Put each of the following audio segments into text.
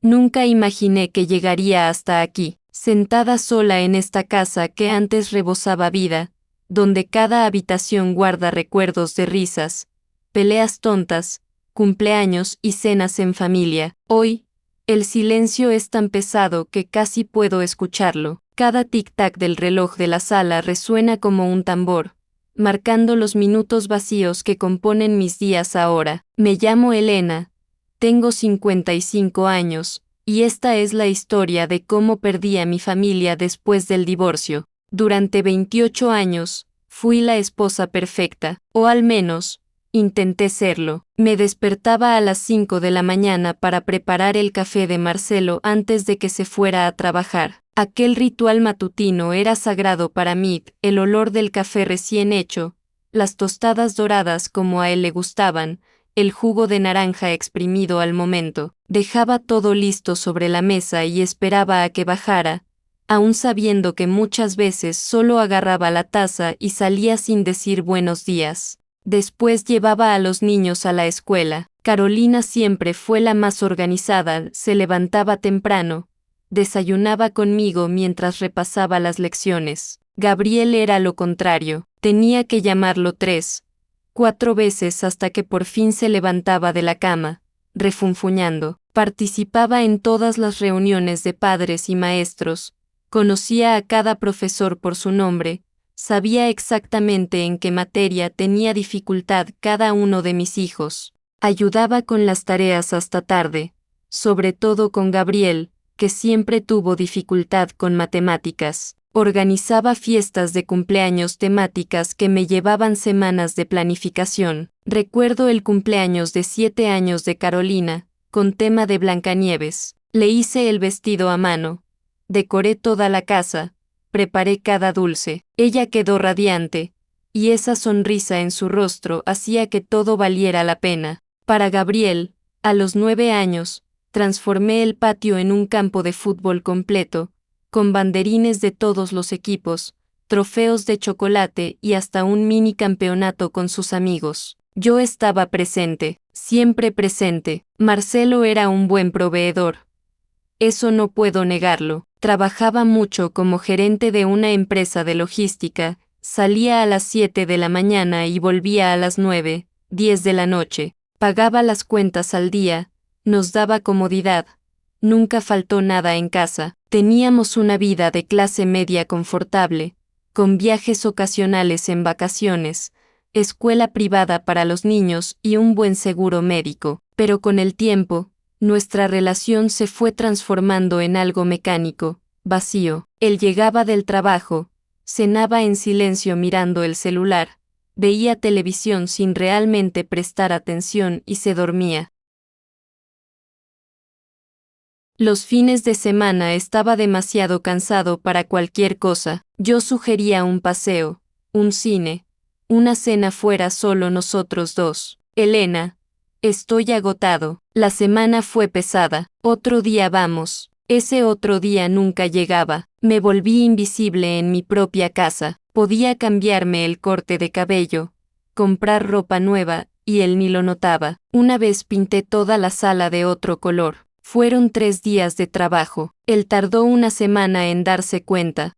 Nunca imaginé que llegaría hasta aquí, sentada sola en esta casa que antes rebosaba vida, donde cada habitación guarda recuerdos de risas, peleas tontas, cumpleaños y cenas en familia. Hoy, el silencio es tan pesado que casi puedo escucharlo. Cada tic-tac del reloj de la sala resuena como un tambor, marcando los minutos vacíos que componen mis días ahora. Me llamo Elena, tengo 55 años, y esta es la historia de cómo perdí a mi familia después del divorcio. Durante 28 años, fui la esposa perfecta, o al menos, intenté serlo. Me despertaba a las 5 de la mañana para preparar el café de Marcelo antes de que se fuera a trabajar. Aquel ritual matutino era sagrado para mí, el olor del café recién hecho, las tostadas doradas como a él le gustaban, el jugo de naranja exprimido al momento. Dejaba todo listo sobre la mesa y esperaba a que bajara, aún sabiendo que muchas veces solo agarraba la taza y salía sin decir buenos días. Después llevaba a los niños a la escuela. Carolina siempre fue la más organizada, se levantaba temprano, desayunaba conmigo mientras repasaba las lecciones. Gabriel era lo contrario, tenía que llamarlo 3, 4 veces hasta que por fin se levantaba de la cama, refunfuñando. Participaba en todas las reuniones de padres y maestros, conocía a cada profesor por su nombre, sabía exactamente en qué materia tenía dificultad cada uno de mis hijos. Ayudaba con las tareas hasta tarde, sobre todo con Gabriel, que siempre tuvo dificultad con matemáticas. Organizaba fiestas de cumpleaños temáticas que me llevaban semanas de planificación. Recuerdo el cumpleaños de 7 años de Carolina, con tema de Blancanieves. Le hice el vestido a mano, decoré toda la casa, preparé cada dulce. Ella quedó radiante, y esa sonrisa en su rostro hacía que todo valiera la pena. Para Gabriel, a los 9 años, transformé el patio en un campo de fútbol completo, con banderines de todos los equipos, trofeos de chocolate y hasta un mini campeonato con sus amigos. Yo estaba presente, siempre presente. Marcelo era un buen proveedor. Eso no puedo negarlo. Trabajaba mucho como gerente de una empresa de logística, salía a las 7 de la mañana y volvía a las 9, 10 de la noche. Pagaba las cuentas al día, nos daba comodidad. Nunca faltó nada en casa. Teníamos una vida de clase media confortable, con viajes ocasionales en vacaciones, escuela privada para los niños y un buen seguro médico. Pero con el tiempo, nuestra relación se fue transformando en algo mecánico, vacío. Él llegaba del trabajo, cenaba en silencio mirando el celular, veía televisión sin realmente prestar atención y se dormía. Los fines de semana estaba demasiado cansado para cualquier cosa. Yo sugería un paseo, un cine, una cena fuera solo nosotros dos. Elena, estoy agotado. La semana fue pesada. Otro día vamos. Ese otro día nunca llegaba. Me volví invisible en mi propia casa. Podía cambiarme el corte de cabello, comprar ropa nueva, y él ni lo notaba. Una vez pinté toda la sala de otro color. Fueron 3 días de trabajo. Él tardó una semana en darse cuenta.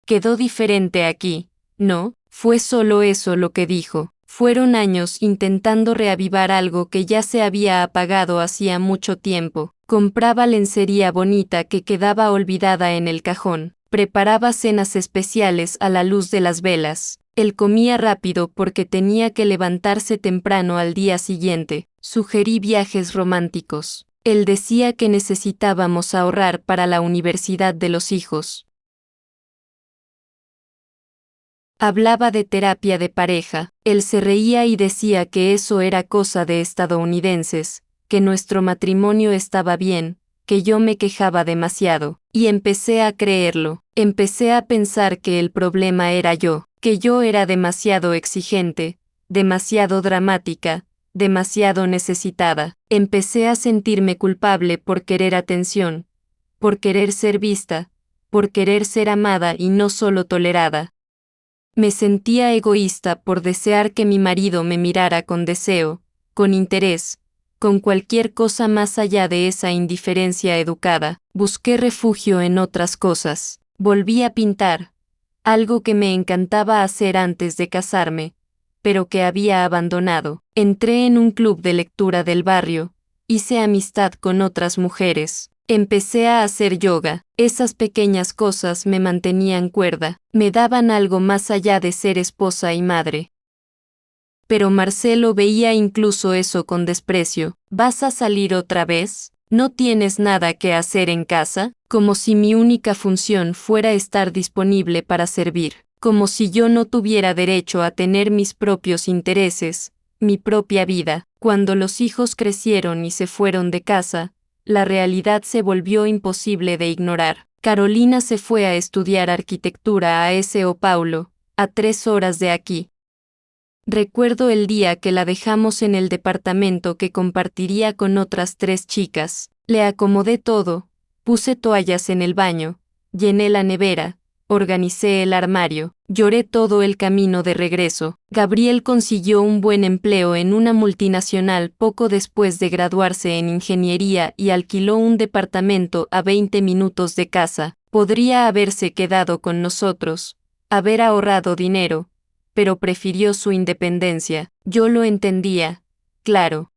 Quedó diferente aquí, ¿no? Fue solo eso lo que dijo. Fueron años intentando reavivar algo que ya se había apagado hacía mucho tiempo. Compraba lencería bonita que quedaba olvidada en el cajón. Preparaba cenas especiales a la luz de las velas. Él comía rápido porque tenía que levantarse temprano al día siguiente. Sugerí viajes románticos. Él decía que necesitábamos ahorrar para la universidad de los hijos. Hablaba de terapia de pareja. Él se reía y decía que eso era cosa de estadounidenses, que nuestro matrimonio estaba bien, que yo me quejaba demasiado. Y empecé a creerlo. Empecé a pensar que el problema era yo, que yo era demasiado exigente, demasiado dramática, demasiado necesitada. Empecé a sentirme culpable por querer atención, por querer ser vista, por querer ser amada y no solo tolerada. Me sentía egoísta por desear que mi marido me mirara con deseo, con interés, con cualquier cosa más allá de esa indiferencia educada. Busqué refugio en otras cosas. Volví a pintar, algo que me encantaba hacer antes de casarme, pero que había abandonado. Entré en un club de lectura del barrio, hice amistad con otras mujeres. Empecé a hacer yoga. Esas pequeñas cosas me mantenían cuerda, me daban algo más allá de ser esposa y madre. Pero Marcelo veía incluso eso con desprecio. ¿Vas a salir otra vez? ¿No tienes nada que hacer en casa? Como si mi única función fuera estar disponible para servir, como si yo no tuviera derecho a tener mis propios intereses, mi propia vida. Cuando los hijos crecieron y se fueron de casa, la realidad se volvió imposible de ignorar. Carolina se fue a estudiar arquitectura a São Paulo, a 3 horas de aquí. Recuerdo el día que la dejamos en el departamento que compartiría con otras 3 chicas. Le acomodé todo, puse toallas en el baño, llené la nevera, organicé el armario, lloré todo el camino de regreso. Gabriel consiguió un buen empleo en una multinacional poco después de graduarse en ingeniería y alquiló un departamento a 20 minutos de casa. Podría haberse quedado con nosotros, haber ahorrado dinero, pero prefirió su independencia. Yo lo entendía, claro.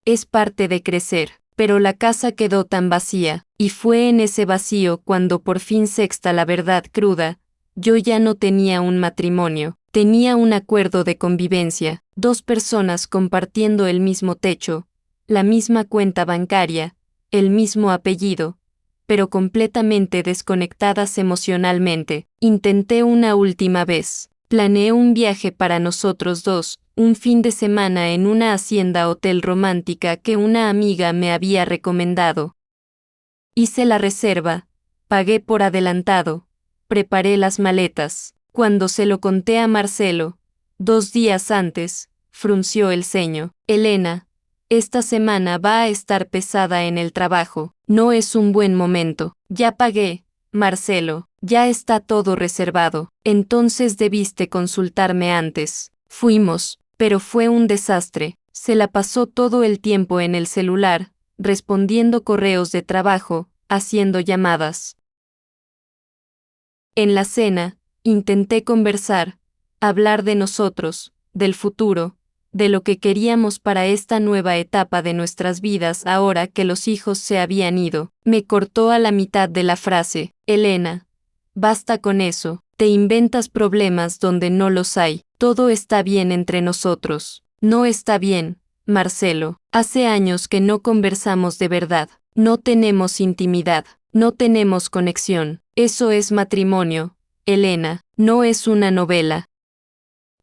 Es parte de crecer, pero la casa quedó tan vacía, y fue en ese vacío cuando por fin sexta la verdad cruda. Yo ya no tenía un matrimonio, tenía un acuerdo de convivencia, 2 personas compartiendo el mismo techo, la misma cuenta bancaria, el mismo apellido, pero completamente desconectadas emocionalmente. Intenté una última vez. Planeé un viaje para nosotros 2, un fin de semana en una hacienda hotel romántica que una amiga me había recomendado. Hice la reserva, pagué por adelantado, preparé las maletas. Cuando se lo conté a Marcelo, 2 días antes, frunció el ceño. Elena, esta semana va a estar pesada en el trabajo, no es un buen momento. Ya pagué, Marcelo, ya está todo reservado, entonces debiste consultarme antes. Fuimos, pero fue un desastre. Se la pasó todo el tiempo en el celular, respondiendo correos de trabajo, haciendo llamadas. En la cena, intenté conversar, hablar de nosotros, del futuro, de lo que queríamos para esta nueva etapa de nuestras vidas ahora que los hijos se habían ido. Me cortó a la mitad de la frase. Elena, basta con eso, te inventas problemas donde no los hay, todo está bien entre nosotros. No está bien, Marcelo, hace años que no conversamos de verdad, no tenemos intimidad, no tenemos conexión, eso es matrimonio, Elena, no es una novela.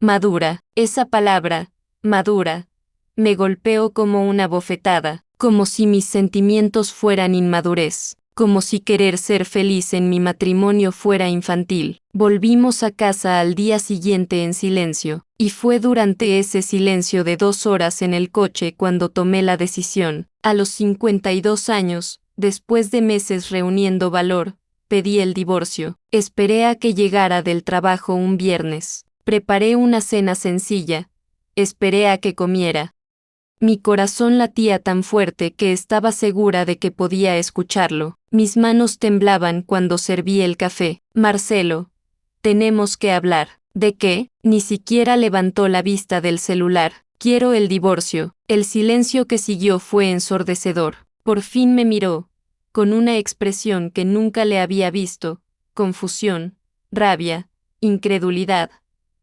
Madura, esa palabra, madura, me golpeó como una bofetada, como si mis sentimientos fueran inmadurez, como si querer ser feliz en mi matrimonio fuera infantil. Volvimos a casa al día siguiente en silencio, y fue durante ese silencio de 2 horas en el coche cuando tomé la decisión. A los 52 años, después de meses reuniendo valor, pedí el divorcio. Esperé a que llegara del trabajo un viernes. Preparé una cena sencilla. Esperé a que comiera. Mi corazón latía tan fuerte que estaba segura de que podía escucharlo. Mis manos temblaban cuando serví el café. Marcelo, tenemos que hablar. ¿De qué? Ni siquiera levantó la vista del celular. Quiero el divorcio. El silencio que siguió fue ensordecedor. Por fin me miró, con una expresión que nunca le había visto, confusión, rabia, incredulidad,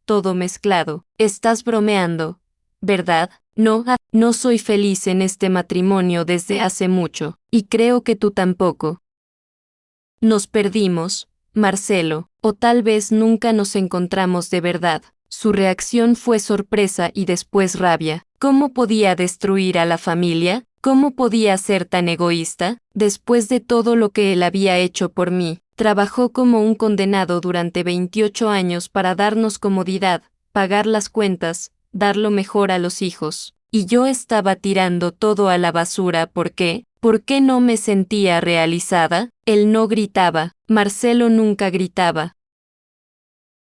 todo mezclado. Estás bromeando, ¿verdad? No, no soy feliz en este matrimonio desde hace mucho, y creo que tú tampoco. Nos perdimos, Marcelo, o tal vez nunca nos encontramos de verdad. Su reacción fue sorpresa y después rabia. ¿Cómo podía destruir a la familia? ¿Cómo podía ser tan egoísta? Después de todo lo que él había hecho por mí, trabajó como un condenado durante 28 años para darnos comodidad, pagar las cuentas, dar lo mejor a los hijos. Y yo estaba tirando todo a la basura. ¿Por qué? ¿Por qué no me sentía realizada? Él no gritaba, Marcelo nunca gritaba.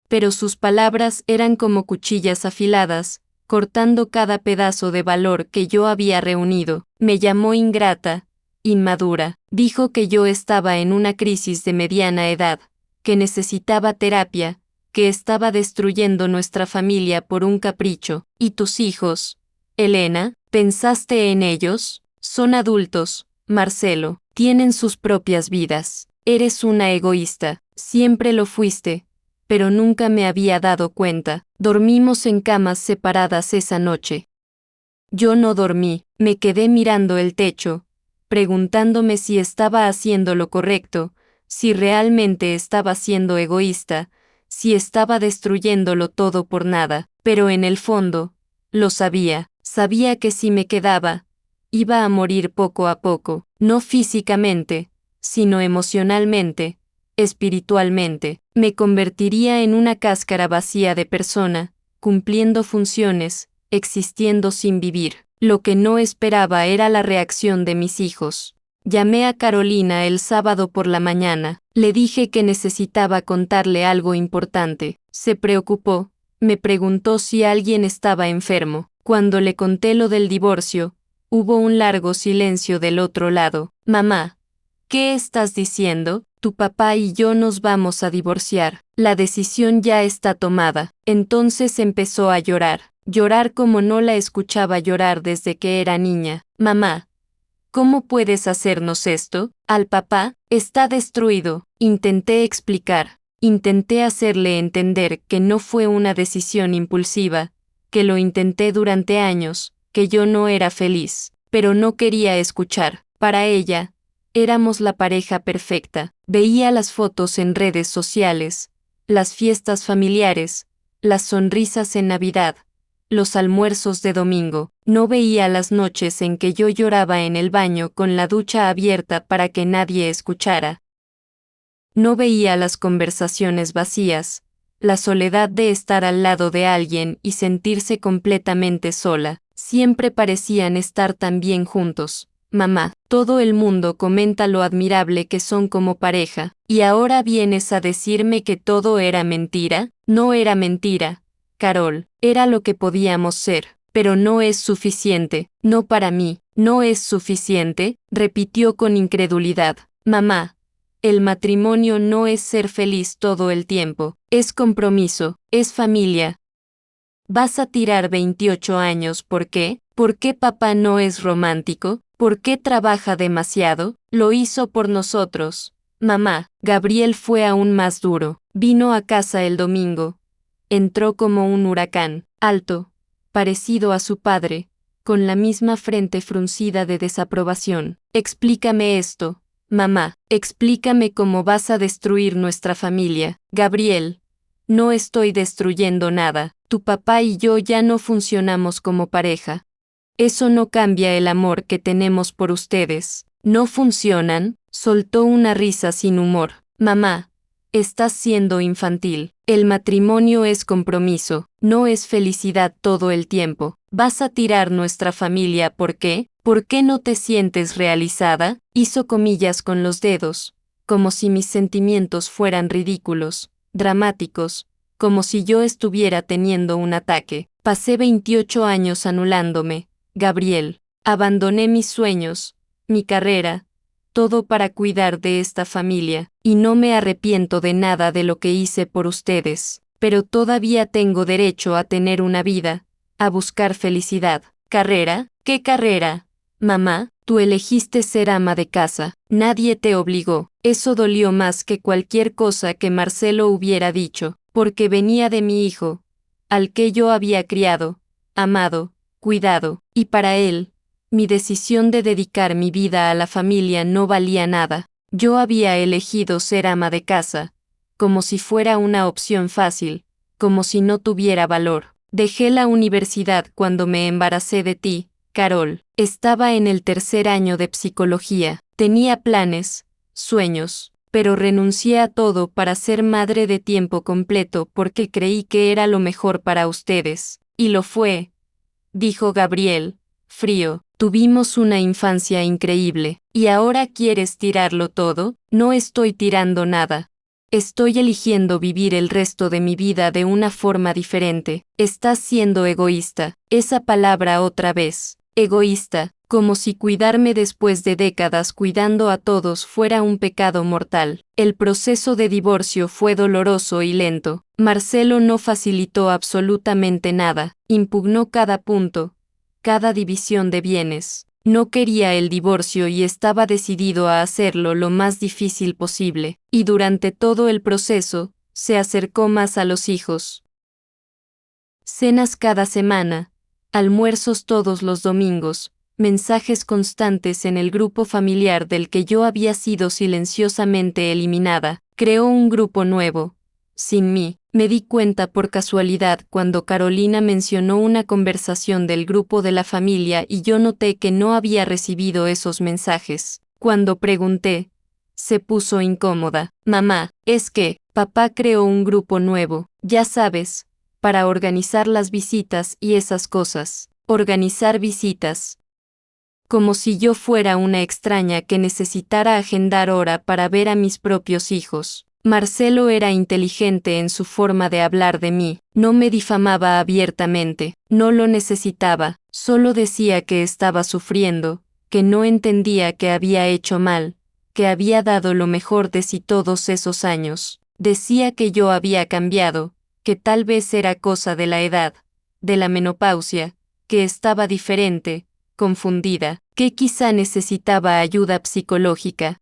Pero sus palabras eran como cuchillas afiladas, cortando cada pedazo de valor que yo había reunido. Me llamó ingrata, inmadura. Dijo que yo estaba en una crisis de mediana edad, que necesitaba terapia, que estaba destruyendo nuestra familia por un capricho. ¿Y tus hijos? Elena, ¿pensaste en ellos? Son adultos, Marcelo, tienen sus propias vidas. Eres una egoísta, siempre lo fuiste, pero nunca me había dado cuenta. Dormimos en camas separadas esa noche. Yo no dormí, me quedé mirando el techo, preguntándome si estaba haciendo lo correcto, si realmente estaba siendo egoísta, si estaba destruyéndolo todo por nada, pero en el fondo, lo sabía, sabía que si me quedaba, iba a morir poco a poco, no físicamente, sino emocionalmente, espiritualmente. Me convertiría en una cáscara vacía de persona, cumpliendo funciones, existiendo sin vivir. Lo que no esperaba era la reacción de mis hijos. Llamé a Carolina el sábado por la mañana, le dije que necesitaba contarle algo importante. Se preocupó, me preguntó si alguien estaba enfermo. Cuando le conté lo del divorcio, hubo un largo silencio del otro lado. Mamá, ¿qué estás diciendo? Tu papá y yo nos vamos a divorciar. La decisión ya está tomada. Entonces empezó a llorar como no la escuchaba llorar desde que era niña. Mamá, ¿cómo puedes hacernos esto? Al papá, está destruido. Intenté explicar, intenté hacerle entender que no fue una decisión impulsiva, que lo intenté durante años, que yo no era feliz, pero no quería escuchar. Para ella, éramos la pareja perfecta. Veía las fotos en redes sociales, las fiestas familiares, las sonrisas en Navidad, los almuerzos de domingo. No veía las noches en que yo lloraba en el baño con la ducha abierta para que nadie escuchara. No veía las conversaciones vacías, la soledad de estar al lado de alguien y sentirse completamente sola. Siempre parecían estar tan bien juntos. Mamá, todo el mundo comenta lo admirable que son como pareja, ¿y ahora vienes a decirme que todo era mentira? No era mentira, Carol, era lo que podíamos ser, pero no es suficiente, no para mí, no es suficiente, repitió con incredulidad. Mamá, el matrimonio no es ser feliz todo el tiempo, es compromiso, es familia. Vas a tirar 28 años, ¿por qué? ¿Por qué papá no es romántico? ¿Por qué trabaja demasiado? Lo hizo por nosotros. Mamá, Gabriel fue aún más duro. Vino a casa el domingo. Entró como un huracán, alto, parecido a su padre, con la misma frente fruncida de desaprobación. Explícame esto, mamá, explícame cómo vas a destruir nuestra familia. Gabriel, no estoy destruyendo nada. Tu papá y yo ya no funcionamos como pareja. Eso no cambia el amor que tenemos por ustedes. ¿No funcionan? Soltó una risa sin humor. Mamá, estás siendo infantil. El matrimonio es compromiso, no es felicidad todo el tiempo. ¿Vas a tirar nuestra familia por qué? ¿Por qué no te sientes realizada? Hizo comillas con los dedos, como si mis sentimientos fueran ridículos, dramáticos, como si yo estuviera teniendo un ataque. Pasé 28 años anulándome, Gabriel. Abandoné mis sueños, mi carrera, todo para cuidar de esta familia, y no me arrepiento de nada de lo que hice por ustedes, pero todavía tengo derecho a tener una vida, a buscar felicidad. ¿Carrera? ¿Qué carrera? Mamá, tú elegiste ser ama de casa, nadie te obligó. Eso dolió más que cualquier cosa que Marcelo hubiera dicho, porque venía de mi hijo, al que yo había criado, amado, cuidado, y para él, mi decisión de dedicar mi vida a la familia no valía nada. Yo había elegido ser ama de casa, como si fuera una opción fácil, como si no tuviera valor. Dejé la universidad cuando me embaracé de ti, Carol. Estaba en el 3er año de psicología. Tenía planes, sueños, pero renuncié a todo para ser madre de tiempo completo porque creí que era lo mejor para ustedes. Y lo fue, dijo Gabriel, frío. Tuvimos una infancia increíble. ¿Y ahora quieres tirarlo todo? No estoy tirando nada. Estoy eligiendo vivir el resto de mi vida de una forma diferente. Estás siendo egoísta. Esa palabra otra vez. Egoísta, como si cuidarme después de décadas cuidando a todos fuera un pecado mortal. El proceso de divorcio fue doloroso y lento. Marcelo no facilitó absolutamente nada, impugnó cada punto, cada división de bienes. No quería el divorcio y estaba decidido a hacerlo lo más difícil posible, y durante todo el proceso, se acercó más a los hijos. Cenas cada semana, almuerzos todos los domingos, mensajes constantes en el grupo familiar del que yo había sido silenciosamente eliminada. Creó un grupo nuevo. Sin mí, me di cuenta por casualidad cuando Carolina mencionó una conversación del grupo de la familia y yo noté que no había recibido esos mensajes. Cuando pregunté, se puso incómoda. Mamá, es que, papá creó un grupo nuevo, ya sabes, para organizar las visitas y esas cosas. Organizar visitas. Como si yo fuera una extraña que necesitara agendar hora para ver a mis propios hijos. Marcelo era inteligente en su forma de hablar de mí, no me difamaba abiertamente, no lo necesitaba, solo decía que estaba sufriendo, que no entendía que había hecho mal, que había dado lo mejor de sí todos esos años. Decía que yo había cambiado, que tal vez era cosa de la edad, de la menopausia, que estaba diferente, confundida, que quizá necesitaba ayuda psicológica.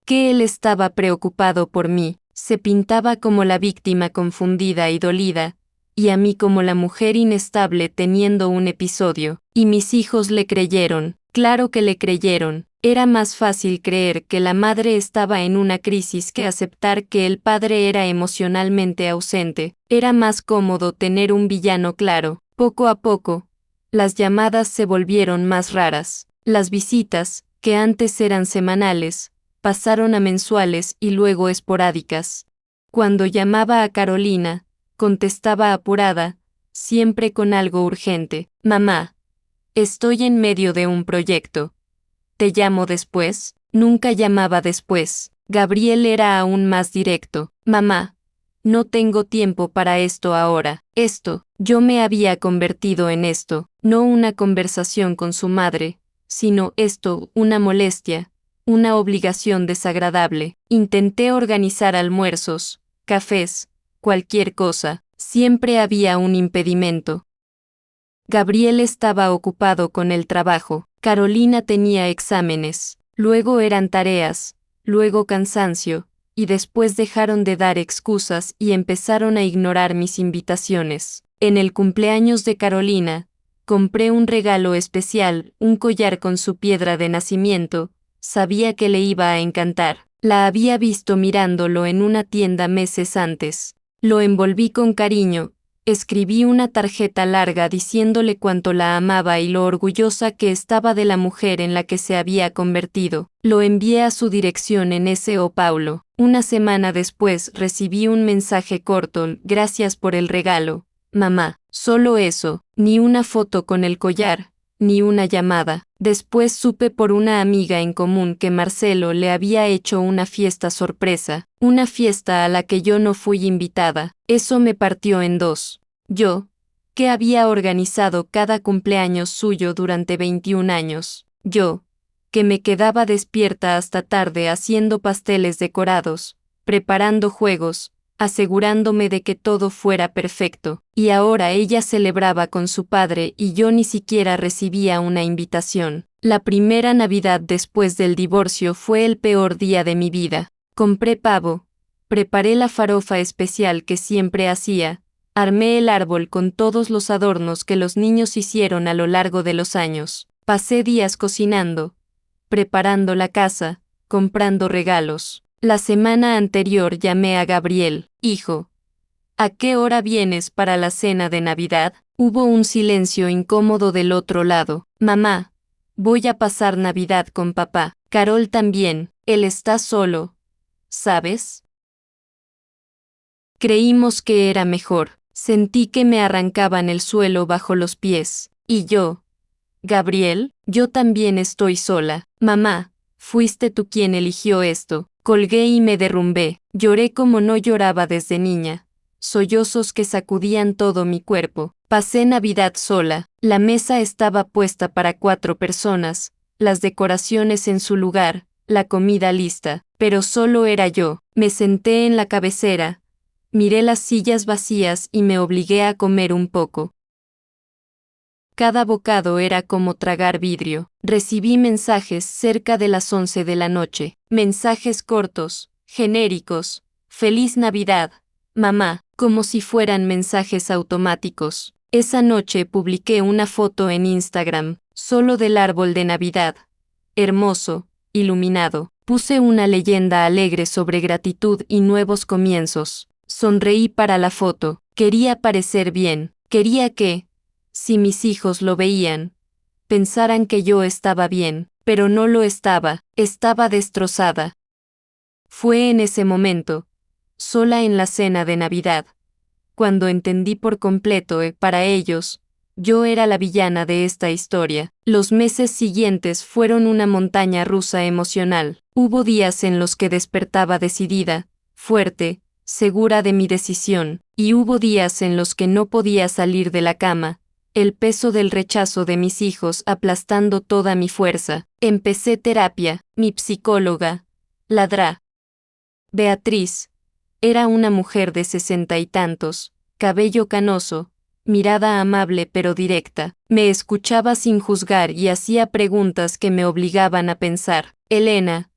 Que él estaba preocupado por mí, se pintaba como la víctima confundida y dolida, y a mí como la mujer inestable teniendo un episodio, y mis hijos le creyeron, claro que le creyeron. Era más fácil creer que la madre estaba en una crisis que aceptar que el padre era emocionalmente ausente. Era más cómodo tener un villano claro. Poco a poco, las llamadas se volvieron más raras. Las visitas, que antes eran semanales, pasaron a mensuales y luego esporádicas. Cuando llamaba a Carolina, contestaba apurada, siempre con algo urgente. Mamá, estoy en medio de un proyecto. ¿Te llamo después? Nunca llamaba después. Gabriel era aún más directo. Mamá, no tengo tiempo para esto ahora. Yo me había convertido en esto, no una conversación con su madre, sino una molestia, una obligación desagradable. Intenté organizar almuerzos, cafés, cualquier cosa, siempre había un impedimento. Gabriel estaba ocupado con el trabajo, Carolina tenía exámenes, luego eran tareas, luego cansancio, y después dejaron de dar excusas y empezaron a ignorar mis invitaciones. En el cumpleaños de Carolina, compré un regalo especial, un collar con su piedra de nacimiento, sabía que le iba a encantar. La había visto mirándolo en una tienda meses antes. Lo envolví con cariño. Escribí una tarjeta larga diciéndole cuánto la amaba y lo orgullosa que estaba de la mujer en la que se había convertido. Lo envié a su dirección en São Paulo. Una semana después recibí un mensaje corto: gracias por el regalo, mamá. Solo eso, ni una foto con el collar, ni una llamada. Después supe por una amiga en común que Marcelo le había hecho una fiesta sorpresa, una fiesta a la que yo no fui invitada. Eso me partió en dos. Yo, que había organizado cada cumpleaños suyo durante 21 años. Yo, que me quedaba despierta hasta tarde haciendo pasteles decorados, preparando juegos, asegurándome de que todo fuera perfecto, y ahora ella celebraba con su padre y yo ni siquiera recibía una invitación. La primera Navidad después del divorcio fue el peor día de mi vida. Compré pavo, preparé la farofa especial que siempre hacía, armé el árbol con todos los adornos que los niños hicieron a lo largo de los años. Pasé días cocinando, preparando la casa, comprando regalos. La semana anterior llamé a Gabriel. Hijo, ¿a qué hora vienes para la cena de Navidad? Hubo un silencio incómodo del otro lado. Mamá, voy a pasar Navidad con papá. Carol también, él está solo, ¿sabes? Creímos que era mejor. Sentí que me arrancaban el suelo bajo los pies. Y yo, Gabriel, yo también estoy sola. Mamá, fuiste tú quien eligió esto. Colgué y me derrumbé. Lloré como no lloraba desde niña. Sollozos que sacudían todo mi cuerpo. Pasé Navidad sola. La mesa estaba puesta para 4 personas, las decoraciones en su lugar, la comida lista, pero solo era yo. Me senté en la cabecera, miré las sillas vacías y me obligué a comer un poco. Cada bocado era como tragar vidrio. Recibí mensajes cerca de las 11 de la noche. Mensajes cortos, genéricos. Feliz Navidad, mamá, como si fueran mensajes automáticos. Esa noche publiqué una foto en Instagram, solo del árbol de Navidad. Hermoso, iluminado. Puse una leyenda alegre sobre gratitud y nuevos comienzos. Sonreí para la foto. Quería parecer bien. Quería que, si mis hijos lo veían, pensaran que yo estaba bien, pero no lo estaba, estaba destrozada. Fue en ese momento, sola en la cena de Navidad, cuando entendí por completo que, para ellos, yo era la villana de esta historia. Los meses siguientes fueron una montaña rusa emocional. Hubo días en los que despertaba decidida, fuerte, segura de mi decisión, y hubo días en los que no podía salir de la cama, el peso del rechazo de mis hijos aplastando toda mi fuerza. Empecé terapia. Mi psicóloga, la Dra. Beatriz, era una mujer de 60 y tantos, cabello canoso, mirada amable pero directa. Me escuchaba sin juzgar y hacía preguntas que me obligaban a pensar. Elena,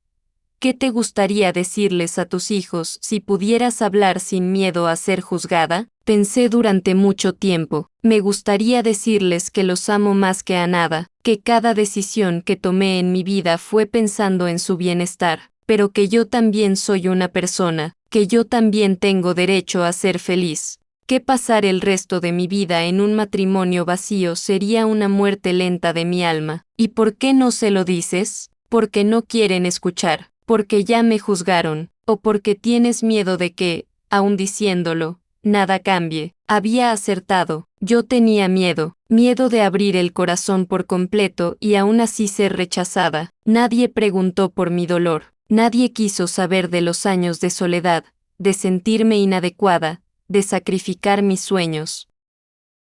¿qué te gustaría decirles a tus hijos si pudieras hablar sin miedo a ser juzgada? Pensé durante mucho tiempo. Me gustaría decirles que los amo más que a nada, que cada decisión que tomé en mi vida fue pensando en su bienestar, pero que yo también soy una persona, que yo también tengo derecho a ser feliz. Que pasar el resto de mi vida en un matrimonio vacío sería una muerte lenta de mi alma. ¿Y por qué no se lo dices? Porque no quieren escuchar, porque ya me juzgaron, o porque tienes miedo de que, aun diciéndolo, nada cambie. Había acertado. Yo tenía miedo, miedo de abrir el corazón por completo y aún así ser rechazada. Nadie preguntó por mi dolor. Nadie quiso saber de los años de soledad, de sentirme inadecuada, de sacrificar mis sueños.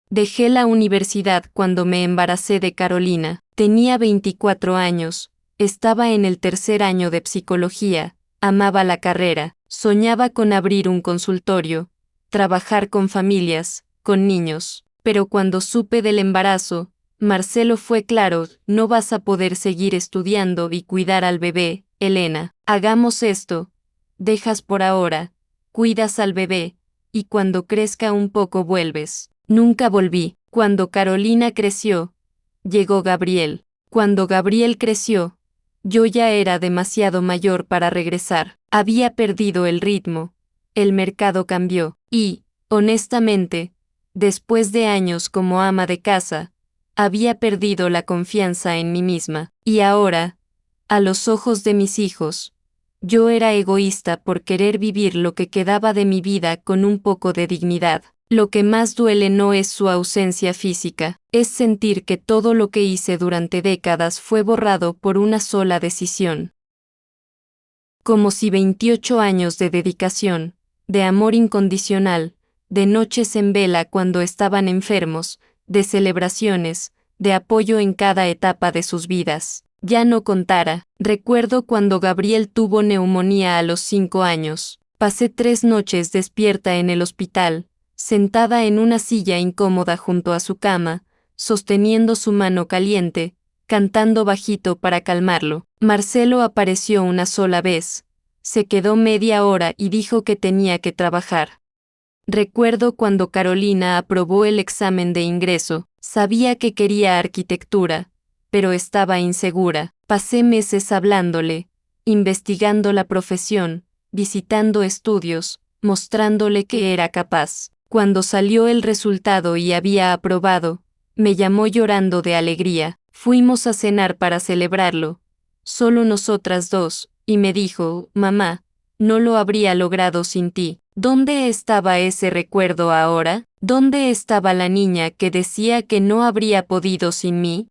Dejé la universidad cuando me embaracé de Carolina. Tenía 24 años, estaba en el 3er año de psicología, amaba la carrera, soñaba con abrir un consultorio, trabajar con familias, con niños. Pero cuando supe del embarazo, Marcelo fue claro: no vas a poder seguir estudiando y cuidar al bebé, Elena. Hagamos esto. Dejas por ahora, cuidas al bebé, y cuando crezca un poco vuelves. Nunca volví. Cuando Carolina creció, llegó Gabriel. Cuando Gabriel creció, yo ya era demasiado mayor para regresar. Había perdido el ritmo. El mercado cambió. Y, honestamente, después de años como ama de casa, había perdido la confianza en mí misma. Y ahora, a los ojos de mis hijos, yo era egoísta por querer vivir lo que quedaba de mi vida con un poco de dignidad. Lo que más duele no es su ausencia física, es sentir que todo lo que hice durante décadas fue borrado por una sola decisión. Como si 28 años de dedicación, de amor incondicional, de noches en vela cuando estaban enfermos, de celebraciones, de apoyo en cada etapa de sus vidas, ya no contara. Recuerdo cuando Gabriel tuvo neumonía a los 5 años. Pasé 3 noches despierta en el hospital, sentada en una silla incómoda junto a su cama, sosteniendo su mano caliente, cantando bajito para calmarlo. Marcelo apareció una sola vez, se quedó media hora y dijo que tenía que trabajar. Recuerdo cuando Carolina aprobó el examen de ingreso, sabía que quería arquitectura, pero estaba insegura. Pasé meses hablándole, investigando la profesión, visitando estudios, mostrándole que era capaz. Cuando salió el resultado y había aprobado, me llamó llorando de alegría. Fuimos a cenar para celebrarlo, solo nosotras dos, y me dijo: mamá, no lo habría logrado sin ti. ¿Dónde estaba ese recuerdo ahora? ¿Dónde estaba la niña que decía que no habría podido sin mí?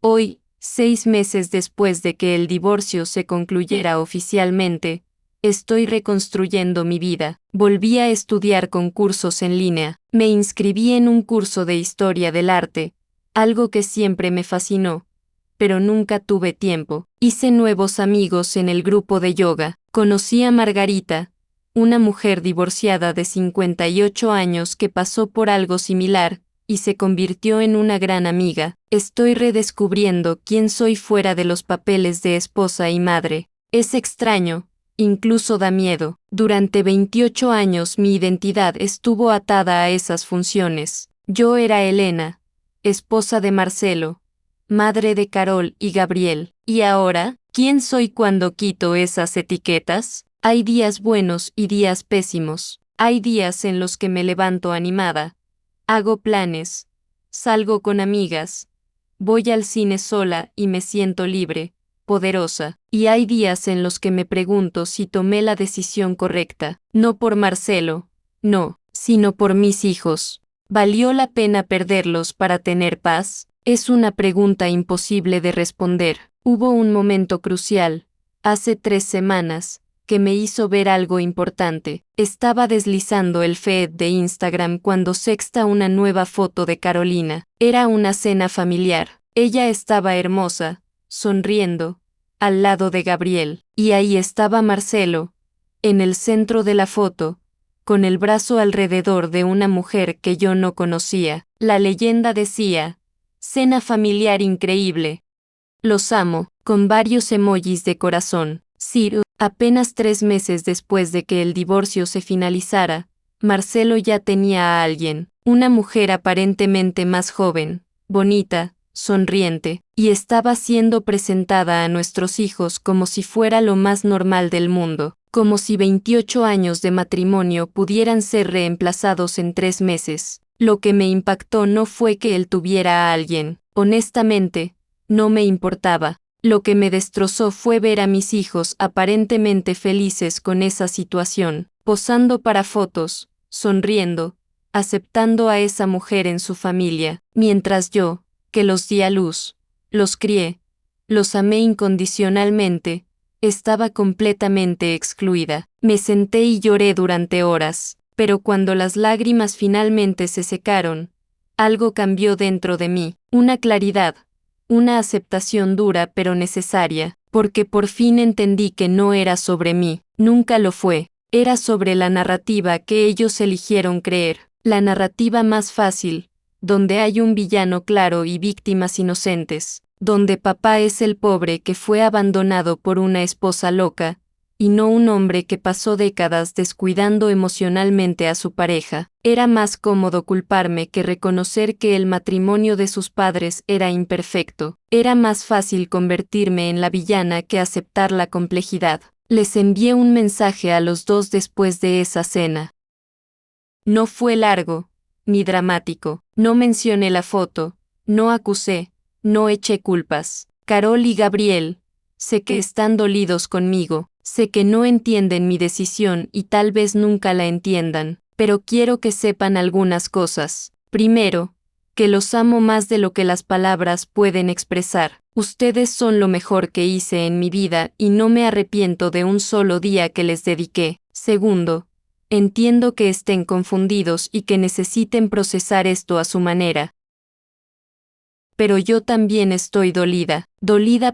Hoy, 6 meses después de que el divorcio se concluyera oficialmente, estoy reconstruyendo mi vida. Volví a estudiar con cursos en línea. Me inscribí en un curso de historia del arte, algo que siempre me fascinó, pero nunca tuve tiempo. Hice nuevos amigos en el grupo de yoga. Conocí a Margarita, una mujer divorciada de 58 años que pasó por algo similar, y se convirtió en una gran amiga. Estoy redescubriendo quién soy fuera de los papeles de esposa y madre. Es extraño, incluso da miedo. Durante 28 años mi identidad estuvo atada a esas funciones. Yo era Elena, esposa de Marcelo, madre de Carol y Gabriel. ¿Y ahora, quién soy cuando quito esas etiquetas? Hay días buenos y días pésimos. Hay días en los que me levanto animada, hago planes, salgo con amigas, voy al cine sola y me siento libre, poderosa. Y hay días en los que me pregunto si tomé la decisión correcta, no por Marcelo, no, sino por mis hijos. ¿Valió la pena perderlos para tener paz? Es una pregunta imposible de responder. Hubo un momento crucial, hace 3 semanas, que me hizo ver algo importante. Estaba deslizando el feed de Instagram cuando sexta una nueva foto de Carolina. Era una cena familiar. Ella estaba hermosa, sonriendo, al lado de Gabriel. Y ahí estaba Marcelo, en el centro de la foto, con el brazo alrededor de una mujer que yo no conocía. La leyenda decía, cena familiar increíble. Los amo, con varios emojis de corazón. Ciro. Apenas 3 meses después de que el divorcio se finalizara, Marcelo ya tenía a alguien, una mujer aparentemente más joven, bonita, sonriente, y estaba siendo presentada a nuestros hijos como si fuera lo más normal del mundo, como si 28 años de matrimonio pudieran ser reemplazados en 3 meses. Lo que me impactó no fue que él tuviera a alguien, honestamente, no me importaba. Lo que me destrozó fue ver a mis hijos aparentemente felices con esa situación, posando para fotos, sonriendo, aceptando a esa mujer en su familia, mientras yo, que los di a luz, los crié, los amé incondicionalmente, estaba completamente excluida. Me senté y lloré durante horas, pero cuando las lágrimas finalmente se secaron, algo cambió dentro de mí, una claridad. Una aceptación dura pero necesaria, porque por fin entendí que no era sobre mí, nunca lo fue, era sobre la narrativa que ellos eligieron creer, la narrativa más fácil, donde hay un villano claro y víctimas inocentes, donde papá es el pobre que fue abandonado por una esposa loca, y no un hombre que pasó décadas descuidando emocionalmente a su pareja. Era más cómodo culparme que reconocer que el matrimonio de sus padres era imperfecto. Era más fácil convertirme en la villana que aceptar la complejidad. Les envié un mensaje a los dos después de esa cena. No fue largo, ni dramático. No mencioné la foto, no acusé, no eché culpas. Carol y Gabriel, sé que están dolidos conmigo. Sé que no entienden mi decisión y tal vez nunca la entiendan, pero quiero que sepan algunas cosas. Primero, que los amo más de lo que las palabras pueden expresar. Ustedes son lo mejor que hice en mi vida y no me arrepiento de un solo día que les dediqué. Segundo, entiendo que estén confundidos y que necesiten procesar esto a su manera. Pero yo también estoy dolida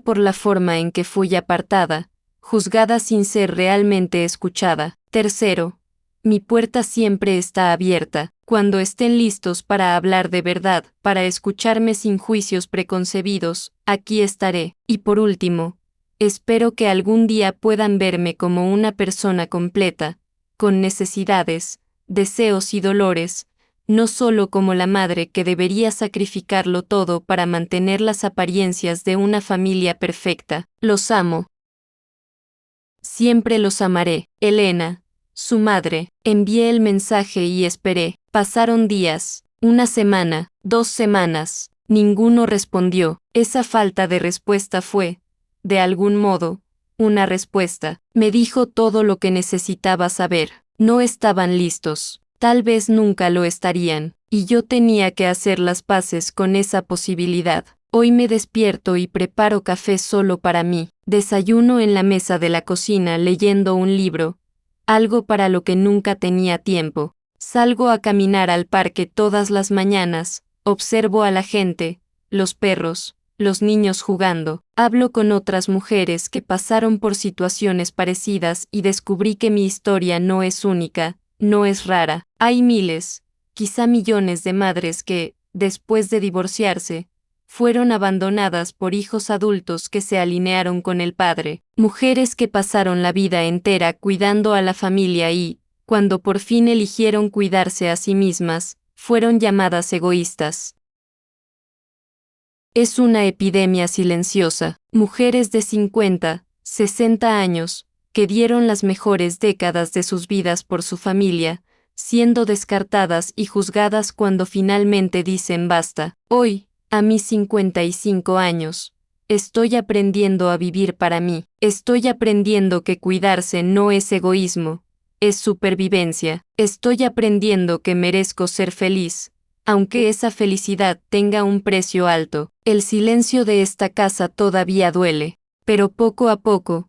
por la forma en que fui apartada, juzgada sin ser realmente escuchada. Tercero, mi puerta siempre está abierta. Cuando estén listos para hablar de verdad, para escucharme sin juicios preconcebidos, aquí estaré. Y por último, espero que algún día puedan verme como una persona completa, con necesidades, deseos y dolores, no solo como la madre que debería sacrificarlo todo para mantener las apariencias de una familia perfecta. Los amo. Siempre los amaré. Elena, su madre. Envié el mensaje y esperé. Pasaron días, una semana, 2 semanas. Ninguno respondió. Esa falta de respuesta fue, de algún modo, una respuesta. Me dijo todo lo que necesitaba saber. No estaban listos. Tal vez nunca lo estarían. Y yo tenía que hacer las paces con esa posibilidad. Hoy me despierto y preparo café solo para mí. Desayuno en la mesa de la cocina leyendo un libro, algo para lo que nunca tenía tiempo. Salgo a caminar al parque todas las mañanas, observo a la gente, los perros, los niños jugando. Hablo con otras mujeres que pasaron por situaciones parecidas y descubrí que mi historia no es única, no es rara. Hay miles, quizá millones de madres que, después de divorciarse, fueron abandonadas por hijos adultos que se alinearon con el padre, mujeres que pasaron la vida entera cuidando a la familia y, cuando por fin eligieron cuidarse a sí mismas, fueron llamadas egoístas. Es una epidemia silenciosa. Mujeres de 50, 60 años, que dieron las mejores décadas de sus vidas por su familia, siendo descartadas y juzgadas cuando finalmente dicen basta. Hoy, a mis 55 años, estoy aprendiendo a vivir para mí. Estoy aprendiendo que cuidarse no es egoísmo, es supervivencia. Estoy aprendiendo que merezco ser feliz, aunque esa felicidad tenga un precio alto. El silencio de esta casa todavía duele, pero poco a poco,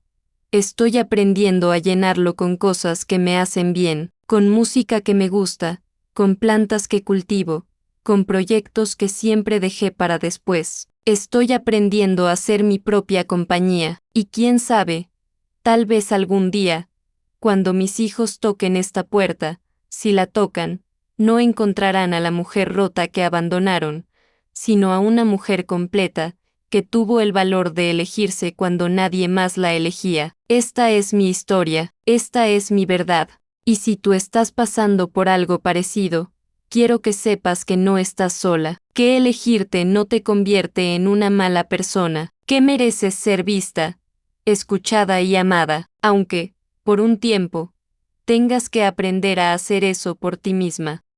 estoy aprendiendo a llenarlo con cosas que me hacen bien, con música que me gusta, con plantas que cultivo, con proyectos que siempre dejé para después. Estoy aprendiendo a ser mi propia compañía, y quién sabe, tal vez algún día, cuando mis hijos toquen esta puerta, si la tocan, no encontrarán a la mujer rota que abandonaron, sino a una mujer completa, que tuvo el valor de elegirse cuando nadie más la elegía. Esta es mi historia, esta es mi verdad. Y si tú estás pasando por algo parecido, quiero que sepas que no estás sola, que elegirte no te convierte en una mala persona, que mereces ser vista, escuchada y amada, aunque, por un tiempo, tengas que aprender a hacer eso por ti misma.